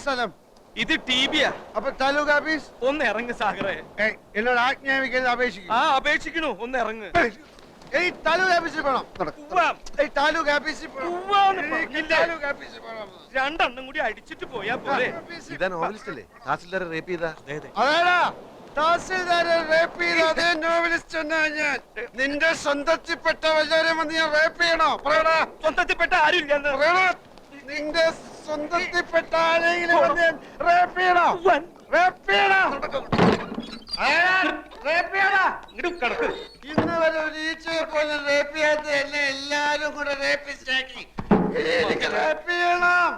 സ്ഥലം? ഇത് ടിബിയാ. അപ്പൊ താലൂക്ക് ഓഫീസ്? ഒന്ന് ഇറങ്ങ് സാഗറേ. എന്നോട് ആജ്ഞാപിക്കുന്നത് അപേക്ഷിക്കും. ആ അപേക്ഷിക്കണു, ഒന്ന് ഇറങ്ങ്. താലൂക്ക് ഓഫീസിൽ പോണം. താലൂക്ക് ഓഫീസിൽ രണ്ടെണ്ണം കൂടി അടിച്ചിട്ട് പോയാ പോലെ. ഇതാ നോവലിസ്റ്റ് അല്ലേ തഹസിൽദാരെ റേപ്പ് ചെയ്ത? അതേടാ, തഹസിൽദാരെ റേപ്പ് ചെയ്ത അതേ നോവലിസ്റ്റ് എന്നാ ഞാൻ. നിന്റെ സ്വന്തത്തിൽപ്പെട്ട വല്ലവരും വന്ന് ഞാൻ റേപ്പ് ചെയ്യണോ? പറയടാ. സ്വന്തത്തിൽപ്പെട്ട ആരും ഇല്ലെന്ന് പറയടാ. നിന്റെ സ്വന്തത്തിൽപ്പെട്ട ആരെങ്കിലും വന്ന് ഞാൻ റേപ്പ് ചെയ്യണോ? റേപ്പ് ചെയ്യണോ? കിടക്ക്. ഇന്ന് വരെ ഒരു ഈച്ചയെ പോലും റേപ്പ് ചെയ്യാത്ത എന്നെ എല്ലാരും കൂടെ റേപ്പിസ്റ്റാക്കി. എനിക്ക് റേപ്പ് ചെയ്യണം.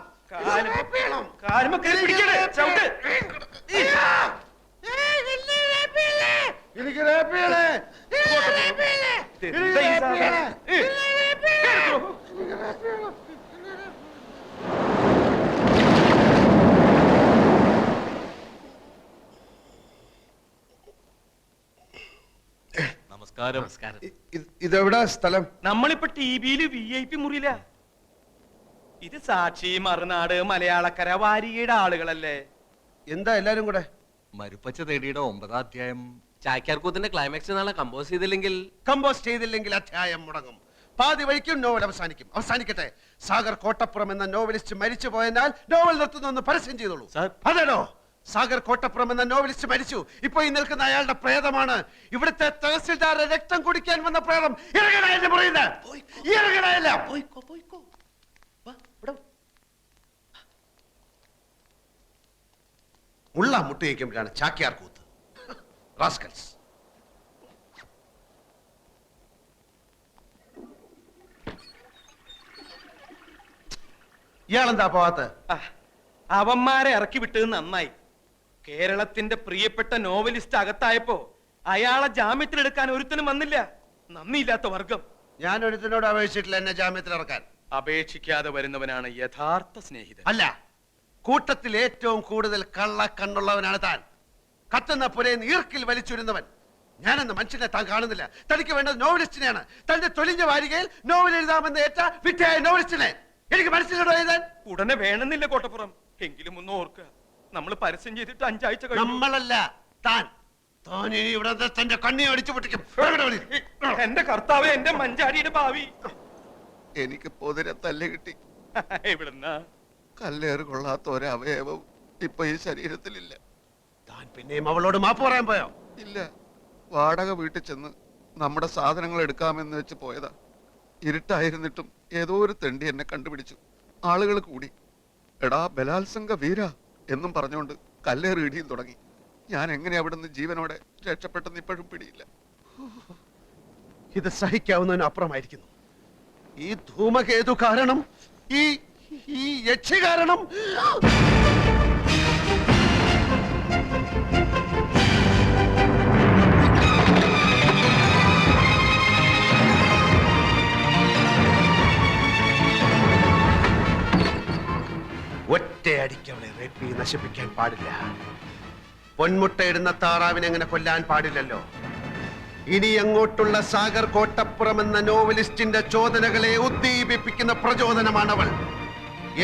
എനിക്ക് റേപ്പ് ചെയ്യണേ. നമസ്കാരം. ഇതെവിടാ സ്ഥലം? നമ്മളിപ്പോ ടിവിയില് VIP മുറിയില്ല. ഇത് സാക്ഷി, മറുനാട്, മലയാളക്കര, വാരികയുടെ ആളുകളല്ലേ? എന്താ എല്ലാരും കൂടെ? മരുപ്പച്ച തേടിയുടെ 9ാം അധ്യായം ചാക്യാർകൂത്തിന്റെ ക്ലൈമാക്സ് നാളെ കമ്പോസ് ചെയ്തില്ലെങ്കിൽ അധ്യായം മുടങ്ങും. പാതി വഴിക്കും നോവൽ അവസാനിക്കട്ടെ. സാഗർ കോട്ടപ്പുറം എന്ന നോവലിസ്റ്റ് മരിച്ചു പോയതിനാൽ നോവൽ നിർത്തുന്ന പരസ്യം ചെയ്തോളൂ. അതേടോ, സാഗർ കോട്ടപ്പുറം എന്ന നോവലിസ്റ്റ് മരിച്ചു. ഇപ്പൊ ഈ നിൽക്കുന്ന അയാളുടെ പ്രേതമാണ് ഇവിടുത്തെ തഹസിൽദാരെ രക്തം കുടിക്കാൻ വന്ന പ്രേതം. ഉള്ള മുട്ടയേക്കുമ്പോഴാണ് ചാക്യാർ കൂത്ത്. റാസ്കൽസ്. ഇയാളെന്താ പോവാത്ത? അവന്മാരെ ഇറക്കി വിട്ടത് നന്നായി. കേരളത്തിന്റെ പ്രിയപ്പെട്ട നോവലിസ്റ്റ് അകത്തായപ്പോ അയാളെ ജാമ്യത്തിലെടുക്കാൻ ഒരുത്തനും വന്നില്ല. നന്ദിയില്ലാത്ത വർഗം. ഞാൻ ഒരുത്തനോട് അപേക്ഷിച്ചിട്ടില്ല എന്നെ ജാമ്യത്തിൽ ഇറക്കാൻ. അപേക്ഷിക്കാതെ വരുന്നവനാണ് യഥാർത്ഥ സ്നേഹിതൻ. അല്ല, കൂട്ടത്തിൽ ഏറ്റവും കൂടുതൽ കള്ള കണ്ണുള്ളവനാണ് താൻ. കത്തുന്ന പുരയിൽ ഈർക്കിൽ വലിച്ചുരുന്നവൻ. ഞാനെന്ന മനുഷ്യനെ താൻ കാണുന്നില്ല. തനിക്ക് വേണ്ടത് നോവലിസ്റ്റിനെയാണ്. തന്റെ തൊലിഞ്ഞ വാരികയിൽ നോവൽ എഴുതാമെന്ന് ഏറ്റ വിറ്റയായ നോവലിസ്റ്റിനെ എനിക്ക് മനസ്സിലൂടെ എഴുതാൻ ഉടനെ വേണമെന്നില്ല കോട്ടപ്പുറം. എങ്കിലും ഒന്ന് ഓർക്കുക, നമ്മൾ പരസ്യം ചെയ്തിട്ട് 5 ആഴ്ച കഴിഞ്ഞു. നമ്മളല്ല, താൻ. താൻ ഇനി ഇവിടെ തന്റെ കണ്ണി അടിച്ചു പൊട്ടിക്കും. എന്റെ കർത്താവ്, എന്റെ മഞ്ചാടിയുടെ ഭാവി. എനിക്ക് പൊതിരെ തല്ല് കിട്ടി. എവിടുന്നാ? കല്ലേറ് കൊള്ളാത്ത ഒരവയവം ഇപ്പൊ ഈ ശരീരത്തിലില്ല. താൻ പിന്നെയും അവളോട് മാപ്പ് പറയാൻ പോയോ? ഇല്ല, വാടക വീട്ടിൽ ചെന്ന് നമ്മുടെ സാധനങ്ങൾ എടുക്കാമെന്ന് വെച്ച് പോയതാ. ഇരുട്ടായിരുന്നിട്ടും ഏതോ ഒരു തെണ്ടി എന്നെ കണ്ടുപിടിച്ചു. ആളുകൾ കൂടി എടാ ബലാത്സംഗ വീര എന്നും പറഞ്ഞുകൊണ്ട് കല്ലേറ് ഇടിയും തുടങ്ങി. ഞാൻ എങ്ങനെ അവിടുന്ന് ജീവനോടെ രക്ഷപ്പെട്ടെന്ന് ഇപ്പോഴും പിടിയില്ല. ഇത് സഹിക്കാവുന്നതിന് അപ്പുറമായിരിക്കുന്നു. ഈ ധൂമകേതു കാരണം, ഈ യക്ഷി കാരണം. ഒറ്റയടിക്ക് അവളെ റേപ്പ് ചെയ്ത് നശിപ്പിക്കാൻ പാടില്ല. പൊന്മുട്ടയിടുന്ന താറാവിനെ അങ്ങനെ കൊല്ലാൻ പാടില്ലല്ലോ. ഇനി അങ്ങോട്ടുള്ള സാഗർ കോട്ടപ്പുറം എന്ന നോവലിസ്റ്റിന്റെ ചോദനകളെ ഉദ്ദീപിപ്പിക്കുന്ന പ്രചോദനമാണവൾ.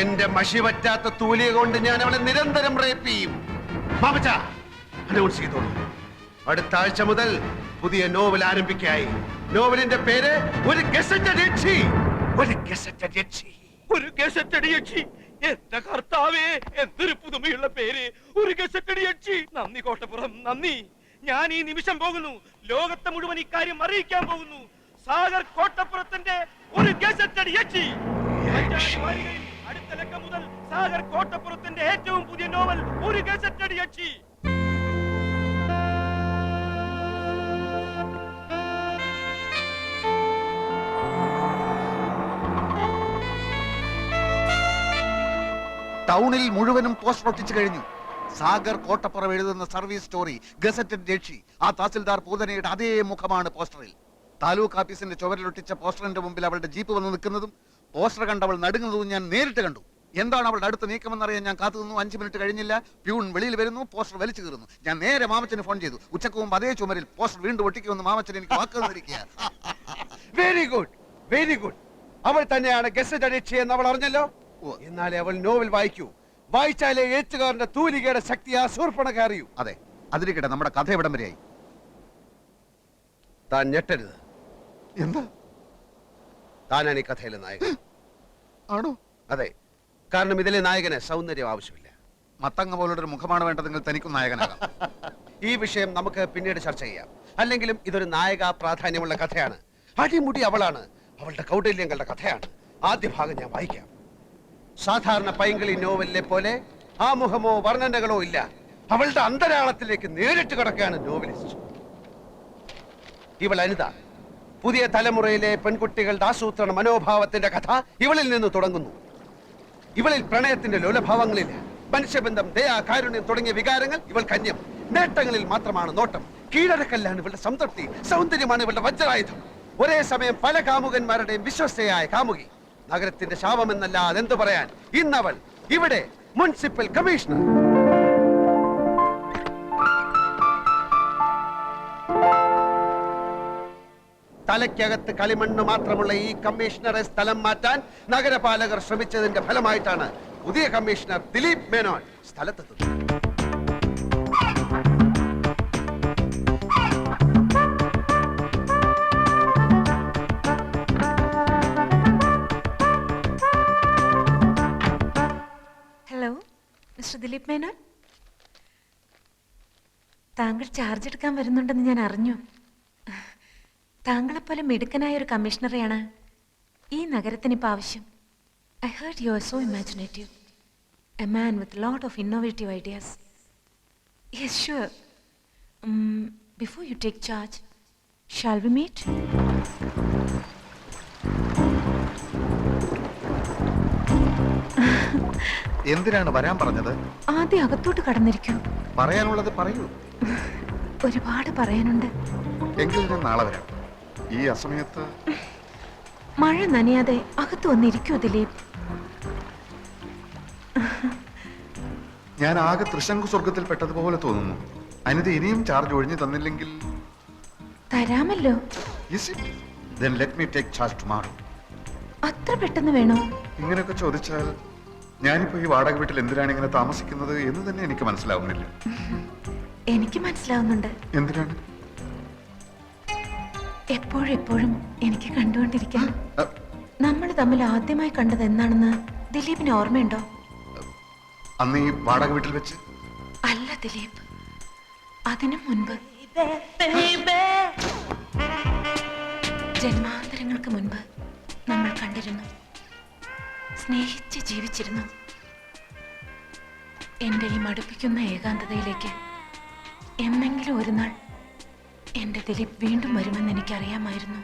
എന്റെ മഷി പറ്റാത്ത തൂലിക കൊണ്ട് ഞാൻ അവളെ നിരന്തരം റേപ്പ് ചെയ്യും. മാമച്ച, അനൗൺസ് ചെയ്തോളൂ. അടുത്ത ആഴ്ച മുതൽ പുതിയ നോവൽ ആരംഭിക്കായി. നോവലിന്റെ പേര് ഒരു ഗസറ്റഡ് യക്ഷി. ഒരു ഗസറ്റഡ് യക്ഷി. ഒരു ഗസറ്റഡ് യക്ഷി. എന്റെ കർത്താവേ, എന്തൊരു പുതുമയുള്ള പേര്, ഒരു ഗസറ്റഡ് യക്ഷി. നന്ദി കോട്ടപ്പുറം, നന്ദി. ഞാൻ ഈ നിമിഷം പോകുന്നു. ലോകത്തെ മുഴുവൻ ഇക്കാര്യം അറിയിക്കാൻ പോകുന്നു. സാഗർ കോട്ടപ്പുറത്തിന്റെ ഒരു ഗസറ്റഡ് യക്ഷി. അടുത്ത ലക്കം മുതൽ സാഗർ കോട്ടപ്പുറത്തിന്റെ ഏറ്റവും പുതിയ നോവൽ ഒരു ഗസറ്റഡ് യക്ഷി. ടൗണിൽ മുഴുവനും പോസ്റ്റർ ഒട്ടിച്ചു കഴിഞ്ഞു. സാഗർ കോട്ടപ്പുറം എഴുതുന്ന സർവീസ് സ്റ്റോറി ഗസറ്റഡ് രക്ഷി. ആ തഹസിൽദാർ പൂതനയുടെ അതേ മുഖമാണ് പോസ്റ്ററിൽ. താലൂക്ക് ഓഫീസിന്റെ ചുവരിലൊട്ടിച്ച പോസ്റ്ററിന്റെ മുമ്പിൽ അവളുടെ ജീപ്പ് വന്ന് നിൽക്കുന്നതും പോസ്റ്റർ കണ്ടവൾ നടുങ്ങുന്നതും ഞാൻ നേരിട്ട് കണ്ടു. എന്താണ് അവളുടെ അടുത്ത നീക്കമെന്നറിയാൻ ഞാൻ കാത്തു നിന്നു. 5 മിനിറ്റ് കഴിഞ്ഞില്ല. പ്യൂൺ വെളിയിൽ വരുന്നു, പോസ്റ്റർ വലിച്ചു കീറുന്നു. ഞാൻ നേരെ മാമച്ചന് ഫോൺ ചെയ്തു. ഉച്ചക്ക് മുമ്പ് അതേ ചുമരിൽ പോസ്റ്റർ വീണ്ടും ഒട്ടിക്കുമെന്ന് മാമച്ചൻ എനിക്ക് വാക്ക് തന്നിരിക്കുക. Very good, very good. അവൾ തന്നെയാണ് ഗസറ്റഡ് യക്ഷി എന്ന് അവൾ അറിഞ്ഞല്ലോ. എന്നാലേ അവൾ നോവൽ വായിക്കൂ. വായിച്ചാലേ എഴുത്തുകാരന്റെ തൂലികയുടെ ശക്തി ആ ശൂർപ്പണഖ അറിയൂ. അതെ, അതിരിക്കട്ടെ, നമ്മുടെ കഥ എവിടം വരെയായി? താൻ ഞെട്ടരുത്. എന്താ? താനാണ് ഈ കഥയിലെ നായകൻ. ആണോ? അതെ, കാരണം ഇതിലെ നായകന് സൗന്ദര്യം ആവശ്യമില്ല. മത്തങ്ങ പോലുള്ളൊരു മുഖമാണ് വേണ്ടതെങ്കിൽ തനിക്കും നായകനാകാം. ഈ വിഷയം നമുക്ക് പിന്നീട് ചർച്ച ചെയ്യാം. അല്ലെങ്കിലും ഇതൊരു നായക പ്രാധാന്യമുള്ള കഥയാണ്. അടിമുടി അവളാണ്, അവളുടെ കൗടില്യങ്ങളുടെ കഥയാണ്. ആദ്യ ഭാഗം ഞാൻ വായിക്കാം. സാധാരണ പൈങ്കിളി നോവലിലെ പോലെ ആമുഖമോ വർണ്ണനകളോ ഇല്ല. അവളുടെ അന്തരാളത്തിലേക്ക് നേരിട്ട് കിടക്കുകയാണ് നോവലിസ്റ്റ്. ഇവൾ അനിത. പുതിയ തലമുറയിലെ പെൺകുട്ടികളുടെ ആസൂത്രണ മനോഭാവത്തിന്റെ കഥ ഇവളിൽ നിന്ന് തുടങ്ങുന്നു. ഇവളിൽ പ്രണയത്തിന്റെ ലോലഭാവങ്ങളില്ല. മനുഷ്യബന്ധം, ദയ, കാരുണ്യം തുടങ്ങിയ വികാരങ്ങൾ ഇവൾ കന്യം. നേട്ടങ്ങളിൽ മാത്രമാണ് നോട്ടം. കീഴടക്കല്ലാണ് ഇവളുടെ സംതൃപ്തി. സൗന്ദര്യമാണ് ഇവളുടെ വജ്രായുധം. ഒരേ സമയം പല കാമുകന്മാരുടെയും വിശ്വസ്തയായ കാമുകി. നഗരത്തിന്റെ ശാപമെന്നല്ല അതെന്തു പറയാൻ. ഇന്നവൾ ഇവിടെ മുനിസിപ്പൽ കമ്മീഷണർ. തലയ്ക്കകത്ത് കളിമണ്ണ് മാത്രമുള്ള ഈ കമ്മീഷണറെ സ്ഥലം മാറ്റാൻ നഗരപാലകർ ശ്രമിച്ചതിന്റെ ഫലമായിട്ടാണ് പുതിയ കമ്മീഷണർ ദിലീപ് മേനോൻ സ്ഥലത്തെത്തുന്നത്. Hello, mister Dileep Menon. താങ്കൾ ചാർജ് എടുക്കാൻ വരുന്നുണ്ടെന്ന് ഞാൻ അറിഞ്ഞു. താങ്കളെപ്പോലെ മിടുക്കനായ ഒരു കമ്മീഷണറെയാണ് ഈ നഗരത്തിന് ഇപ്പോൾ ആവശ്യം. I heard you are so imaginative, a man with lot of innovative ideas. Yes sure. Before you take charge, shall we meet? എന്തിനാണ് വരാൻ പറഞ്ഞത്? ആദ്യം അകത്തോട്ട് കടന്നിരിക്കൂ. പറയാനുള്ളത് പറയൂ. ഒരുപാട് പറയാനുണ്ട്. എങ്കിൽ ഞാൻ നാളെ വരാം. ഈ അസമയത്ത് മഴ നനയാതെ അകത്ത് വന്നിരിക്കൂ ദിലീപ്. ഞാൻ ആകെ തൃശങ്കു സ്വർഗത്തിൽ പെട്ടതുപോലെ തോന്നുന്നു. അനിത ഇനിയും ചാർജ് ഒഴിഞ്ഞു തന്നില്ലെങ്കിൽ തരാമല്ലോ. Then let me take charge tomorrow. അത്ര പെട്ടെന്ന് വേണോ? ഇങ്ങനെയൊക്കെ ചോദിച്ചാൽ ഞാനിപ്പോ ഈ വാടക വീട്ടിൽ എന്തിനാണ് ഇങ്ങനെ താമസിക്കുന്നത് എന്ന് തന്നെ എനിക്ക് മനസ്സിലാവുന്നില്ല. എനിക്ക് മനസ്സിലാവുന്നുണ്ട്. എന്തിനാണ്? എപ്പോഴും എനിക്ക് കണ്ടുകൊണ്ടിരിക്കാൻ. നമ്മൾ തമ്മിൽ ആദ്യമായി കണ്ടത് എന്നാണെന്ന് ദിലീപിന് ഓർമ്മയുണ്ടോ? അന്ന് ഈ വാടക വീട്ടിൽ വെച്ച്? അല്ല ദിലീപ്, അതിനു മുൻപ്, ജന്മാന്തരങ്ങൾക്ക് മുൻപ് നമ്മൾ കണ്ടിരുന്നു, സ്നേഹിച്ച് ജീവിച്ചിരുന്നു. എന്റെ ഈ മടുപ്പിക്കുന്ന ഏകാന്തതയിലേക്ക് എന്നെങ്കിലും ഒരു നാൾ എന്റെ ദിലീപ് വീണ്ടും വരുമെന്ന് എനിക്കറിയാമായിരുന്നു.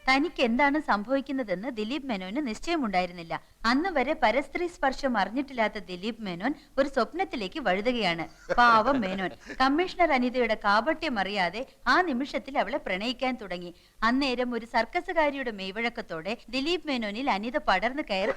തനിക്ക് എന്താണ് സംഭവിക്കുന്നതെന്ന് ദിലീപ് മേനോന് നിശ്ചയമുണ്ടായിരുന്നില്ല. അന്ന് വരെ പരസ്ത്രീ സ്പർശം അറിഞ്ഞിട്ടില്ലാത്ത ദിലീപ് മേനോൻ ഒരു സ്വപ്നത്തിലേക്ക് വഴുതുകയാണ്. പാവം മേനോൻ കമ്മീഷണർ അനിതയുടെ കാപട്യം അറിയാതെ ആ നിമിഷത്തിൽ അവളെ പ്രണയിക്കാൻ തുടങ്ങി. അന്നേരം ഒരു സർക്കസുകാരിയുടെ മെയ്വഴക്കത്തോടെ ദിലീപ് മേനോനിൽ അനിത പടർന്നു കയറി